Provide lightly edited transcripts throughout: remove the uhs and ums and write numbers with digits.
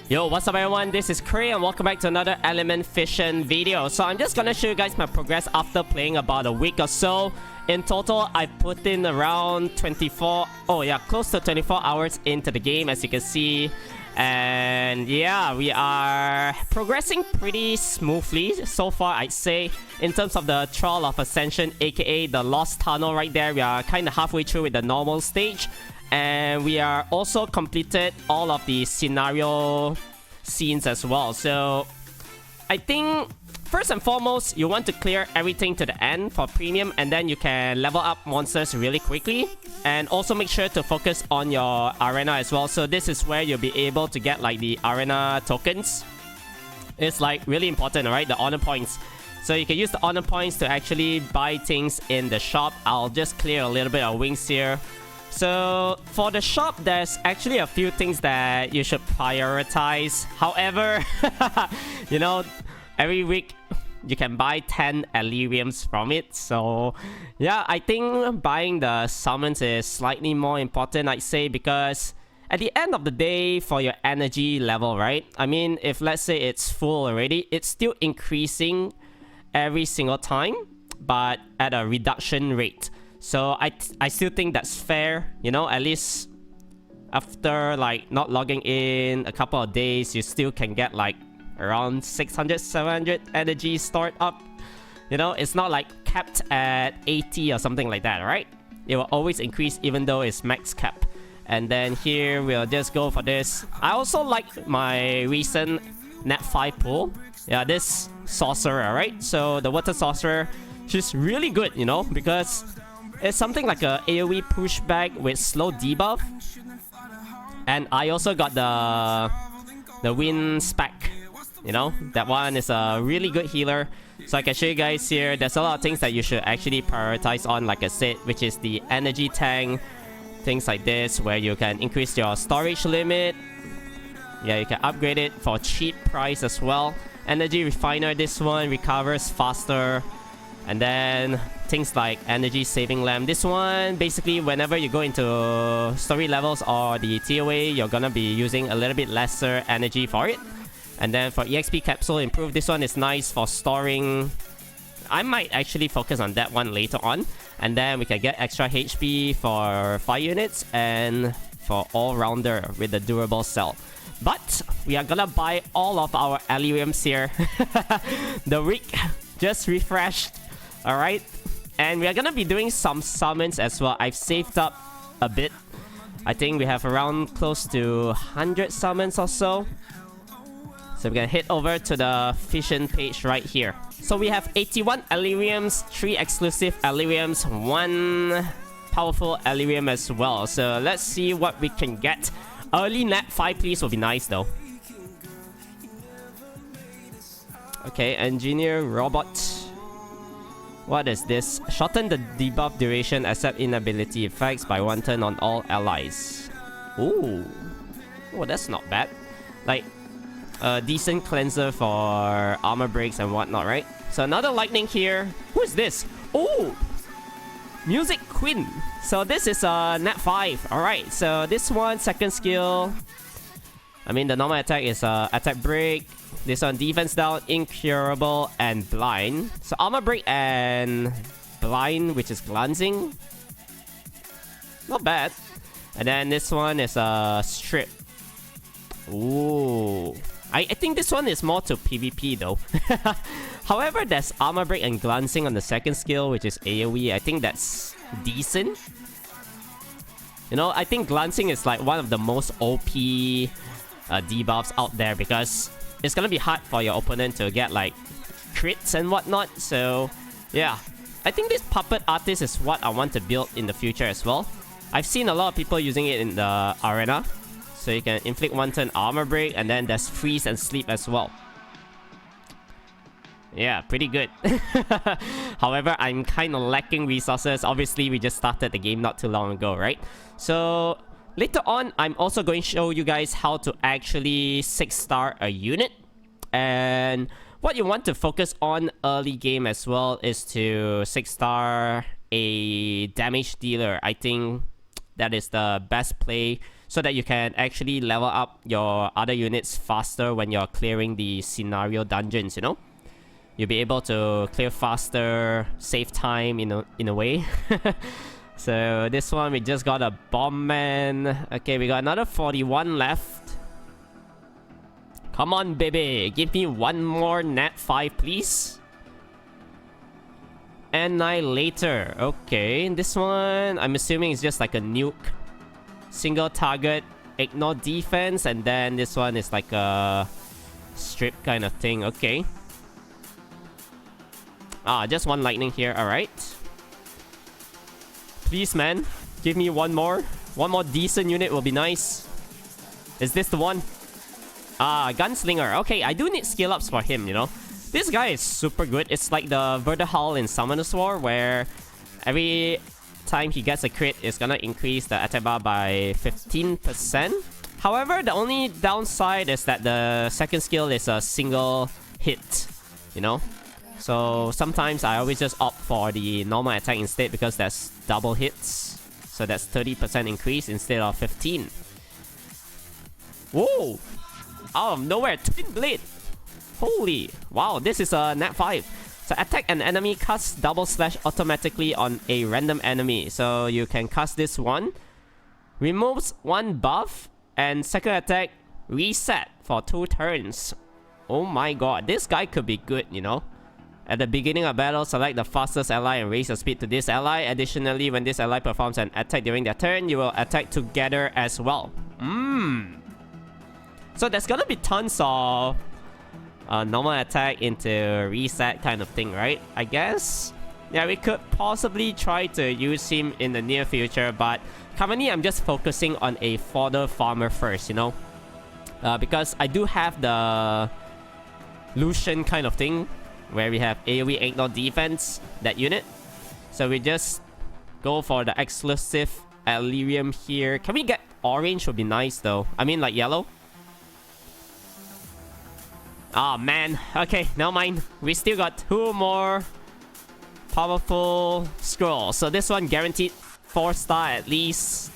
Yo, what's up everyone, this is Cray and welcome back to another Element Fission video. So I'm just gonna show you guys my progress after playing about a week or so. In total, I put in around close to 24 hours into the game, as you can see. And yeah, we are progressing pretty smoothly so far, I'd say. In terms of the Trail of Ascension, aka the Lost Tunnel right there, we are kind of halfway through with the normal stage. And we are also completed all of the scenario scenes as well. So I think first and foremost, you want to clear everything to the end for premium, and then you can level up monsters really quickly. And also make sure to focus on your arena as well. So this is where you'll be able to get like the arena tokens. It's like really important, alright? The honor points. So you can use the honor points to actually buy things in the shop. I'll just clear a little bit of wings here. So for the shop, there's actually a few things that you should prioritize. However, you know, every week you can buy 10 Eleriums from it. So yeah, I think buying the summons is slightly more important, I'd say, because at the end of the day, for your energy level, right? I mean, if let's say it's full already, it's still increasing every single time, but at a reduction rate. So I still think that's fair, you know, at least after like not logging in a couple of days, you still can get like around 600, 700 energy stored up. You know, it's not like capped at 80 or something like that, right? It will always increase even though it's max cap. And then here we'll just go for this. I also like my recent Nat 5 pull. Yeah, this sorcerer, right? So the water sorcerer, she's really good, you know, because it's something like a AoE pushback with slow debuff. And I also got the wind spec. You know, that one is a really good healer. So I can show you guys here. There's a lot of things that you should actually prioritize on, like I said, which is the energy tank. Things like this, where you can increase your storage limit. Yeah, you can upgrade it for cheap price as well. Energy refiner, this one recovers faster. And then things like energy saving lamp. This one, basically, whenever you go into story levels or the TOA, you're gonna be using a little bit lesser energy for it. And then for EXP capsule improve, this one is nice for storing. I might actually focus on that one later on. And then we can get extra HP for 5 units and for all-rounder with the durable cell. But we are gonna buy all of our Eleriums here. The week just refreshed. Alright, and we are gonna be doing some summons as well. I've saved up a bit. I think we have around close to 100 summons or so. So we're gonna head over to the Fission page right here. So we have 81 Eleriums, 3 exclusive Eleriums, 1 powerful Elerium as well. So let's see what we can get. Early Nat 5 please will be nice though. Okay, engineer robot. What is this? Shorten the debuff duration except inability effects by 1 turn on all allies. Ooh. Oh, that's not bad. Like, a decent cleanser for armor breaks and whatnot, right? So another lightning here. Who is this? Oh! Music Queen. So this is a Nat 5. Alright, so this one, second skill. I mean, the normal attack is attack break. This one, defense down, incurable, and blind. So armor break and blind, which is glancing. Not bad. And then this one is a strip. Ooh. I think this one is more to PvP though. However, there's armor break and glancing on the second skill, which is AoE. I think that's decent. You know, I think glancing is like one of the most OP debuffs out there, because it's gonna be hard for your opponent to get like crits and whatnot. So yeah, I think this puppet artist is what I want to build in the future as well. I've seen a lot of people using it in the arena. So you can inflict 1 turn armor break, and then there's freeze and sleep as well. Yeah, pretty good. However, I'm kind of lacking resources. Obviously, we just started the game not too long ago, right? So later on, I'm also going to show you guys how to actually 6-star a unit. And what you want to focus on early game as well is to 6-star a damage dealer. I think that is the best play so that you can actually level up your other units faster when you're clearing the scenario dungeons, you know? You'll be able to clear faster, save time in a way. So this one, we just got a bomb man. Okay, we got another 41 left. Come on, baby. Give me one more nat 5, please. Annihilator. Okay, this one, I'm assuming it's just like a nuke. Single target, ignore defense, and then this one is like a strip kind of thing. Okay. Just one lightning here. Alright. Please, man. Give me one more. One more decent unit will be nice. Is this the one? Gunslinger. Okay, I do need skill ups for him, you know. This guy is super good. It's like the Vertihal in Summoner's War, where every time he gets a crit, it's gonna increase the attack bar by 15%. However, the only downside is that the second skill is a single hit, you know. So sometimes I always just opt for the normal attack instead, because that's double hits. So that's 30% increase instead of 15. Whoa! Out of nowhere, Twin Blade! Holy! Wow, this is a nat 5. So attack an enemy, cast double slash automatically on a random enemy. So you can cast this one. Removes one buff. And second attack, reset for 2 turns. Oh my god, this guy could be good, you know. At the beginning of battle, select the fastest ally and raise the speed to this ally. Additionally, when this ally performs an attack during their turn, you will attack together as well. So there's gonna be tons of normal attack into reset kind of thing, right? I guess. Yeah, we could possibly try to use him in the near future, but currently I'm just focusing on a fodder farmer first, you know? Because I do have the Lucian kind of thing, where we have AoE ignore defense, that unit. So we just go for the exclusive Elerium here. Can we get orange? Would be nice though. I mean like yellow. Ah, man. Okay, never mind. We still got 2 more powerful scrolls. So this one guaranteed 4-star at least.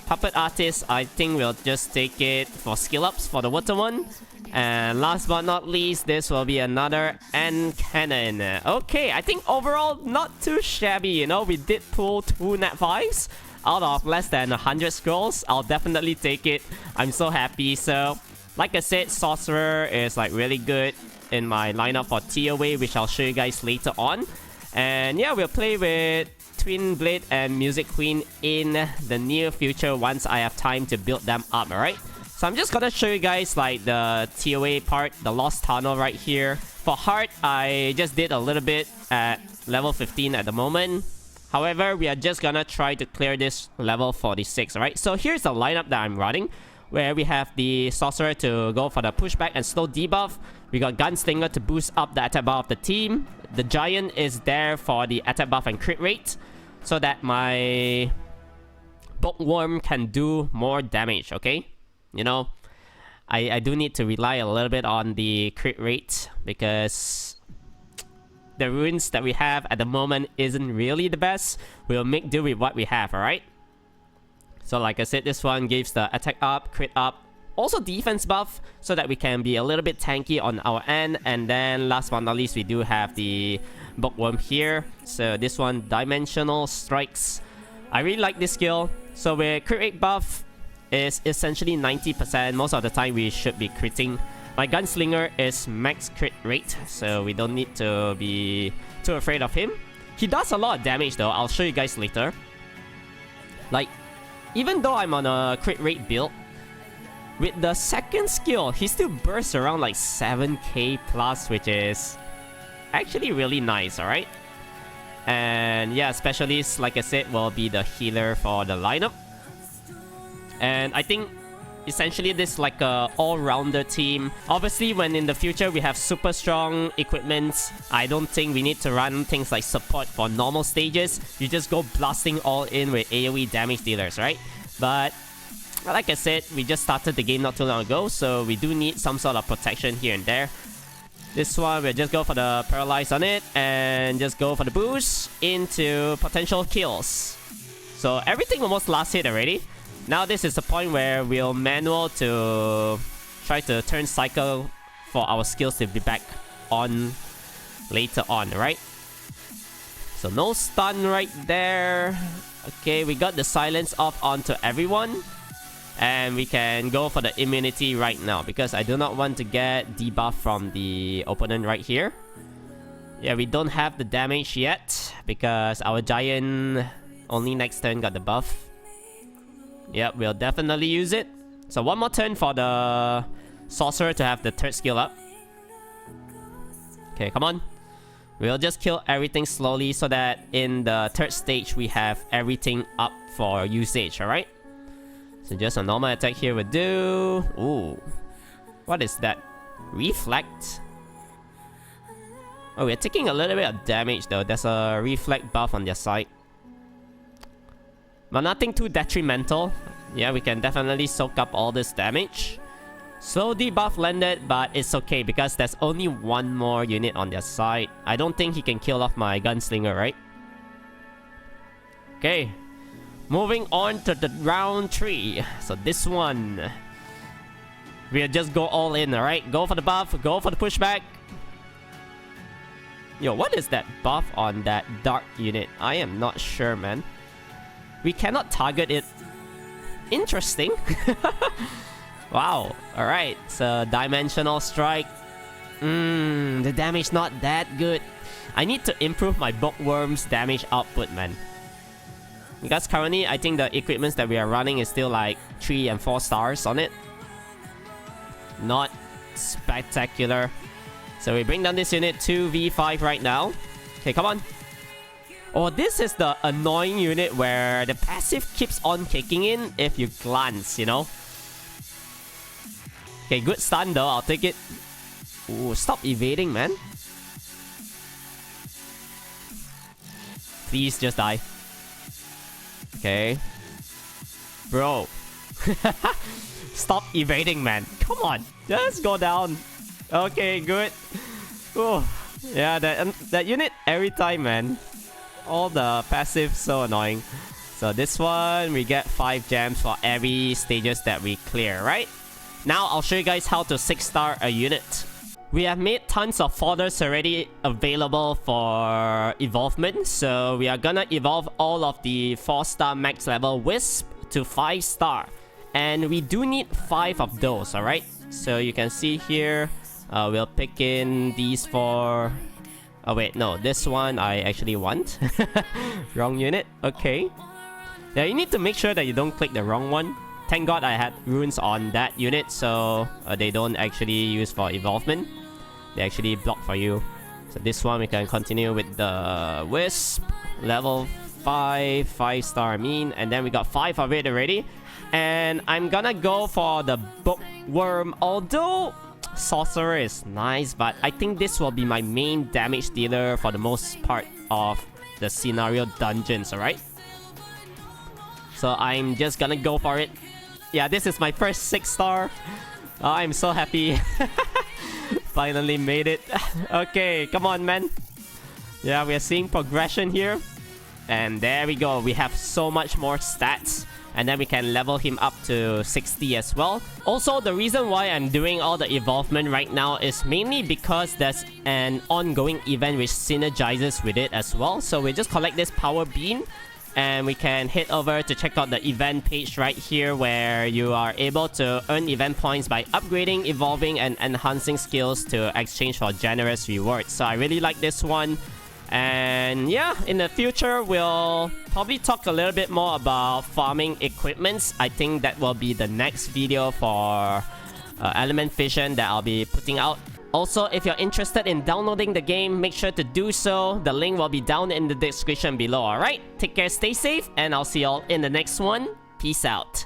Puppet Artist, I think we'll just take it for skill ups for the water one. And last but not least, this will be another end cannon. Okay, I think overall not too shabby, you know. We did pull 2 nat 5s out of less than 100 scrolls. I'll definitely take it. I'm so happy. So, like I said, Sorcerer is like really good in my lineup for TOA, which I'll show you guys later on. And yeah, we'll play with Twin Blade and Music Queen in the near future once I have time to build them up, alright? So I'm just gonna show you guys like the TOA part, the Lost Tunnel right here. For Heart, I just did a little bit at level 15 at the moment. However, we are just gonna try to clear this level 46, alright? So here's the lineup that I'm running, where we have the Sorcerer to go for the pushback and slow debuff. We got Gunslinger to boost up the attack bar of the team. The Giant is there for the attack buff and crit rate, so that my Bookworm can do more damage, okay? You know, I do need to rely a little bit on the crit rate, because the runes that we have at the moment isn't really the best. We'll make do with what we have, alright? So like I said, this one gives the attack up, crit up, also defense buff, so that we can be a little bit tanky on our end. And then last but not least, we do have the Bookworm here. So this one, Dimensional Strikes. I really like this skill. So with crit rate buff is essentially 90%. Most of the time we should be critting. My Gunslinger is max crit rate, so we don't need to be too afraid of him. He does a lot of damage though, I'll show you guys later. Like, even though I'm on a crit rate build, with the second skill, he still bursts around like 7k plus, which is actually really nice, alright? And yeah, Specialist, like I said, will be the healer for the lineup. And I think essentially this is like a all-rounder team. Obviously, when in the future we have super strong equipments, I don't think we need to run things like support for normal stages. You just go blasting all in with AoE damage dealers, right? But like I said, we just started the game not too long ago, so we do need some sort of protection here and there. This one, we'll just go for the Paralyze on it, and just go for the boost into potential kills. So everything almost last hit already. Now this is the point where we'll manual to try to turn cycle for our skills to be back on later on, right? So no stun right there. Okay, we got the silence off onto everyone. And we can go for the immunity right now because I do not want to get debuff from the opponent right here. Yeah, we don't have the damage yet because our giant only next turn got the buff. Yep, we'll definitely use it. So one more turn for the sorcerer to have the third skill up. Okay, come on. We'll just kill everything slowly so that in the third stage we have everything up for usage, alright? So just a normal attack here would do. Ooh. What is that? Reflect? Oh, we're taking a little bit of damage though. There's a reflect buff on their side. But nothing too detrimental. Yeah, we can definitely soak up all this damage. Slow debuff landed, but it's okay because there's only one more unit on their side. I don't think he can kill off my gunslinger, right? Okay. Moving on to the round 3. So this one, we'll just go all in, alright? Go for the buff, go for the pushback. Yo, what is that buff on that dark unit? I am not sure, man. We cannot target it. Interesting. Wow, alright. So dimensional strike. The damage not that good. I need to improve my bookworm's damage output, man. Because currently, I think the equipments that we are running is still like 3 and 4 stars on it. Not spectacular. So we bring down this unit 2v5 right now. Okay, come on. Oh, this is the annoying unit where the passive keeps on kicking in if you glance, you know? Okay, good stun though, I'll take it. Ooh, stop evading, man. Please just die. Okay. Bro. Stop evading, man. Come on. Just go down. Okay, good. Oh, yeah, that unit every time, man. All the passive so annoying. So this one, we get 5 gems for every stages that we clear, right? Now, I'll show you guys how to 6-star a unit. We have made tons of fodders already available for evolvement. So we are gonna evolve all of the 4-star max level Wisp to 5-star. And we do need 5 of those, alright? So you can see here, we'll pick in these 4... Oh wait, no, this one I actually want. Wrong unit, okay. Yeah, you need to make sure that you don't click the wrong one. Thank God I had runes on that unit, so they don't actually use for evolvement. They actually block for you. So this one we can continue with the Wisp. Level 5, 5-star mean. And then we got 5 of it already. And I'm gonna go for the Bookworm. Although Sorcerer is nice, but I think this will be my main damage dealer for the most part of the scenario dungeons, alright? So I'm just gonna go for it. Yeah, this is my first 6-star. Oh, I'm so happy. Finally made it. Okay, come on, man. Yeah, we are seeing progression here. And there we go. We have so much more stats. And then we can level him up to 60 as well. Also, the reason why I'm doing all the evolvement right now is mainly because there's an ongoing event which synergizes with it as well. So we just collect this power beam. And we can head over to check out the event page right here where you are able to earn event points by upgrading, evolving, and enhancing skills to exchange for generous rewards. So I really like this one. And yeah, in the future, we'll probably talk a little bit more about farming equipments. I think that will be the next video for Element Fission that I'll be putting out. Also, if you're interested in downloading the game, make sure to do so. The link will be down in the description below, alright? Take care, stay safe, and I'll see y'all in the next one. Peace out.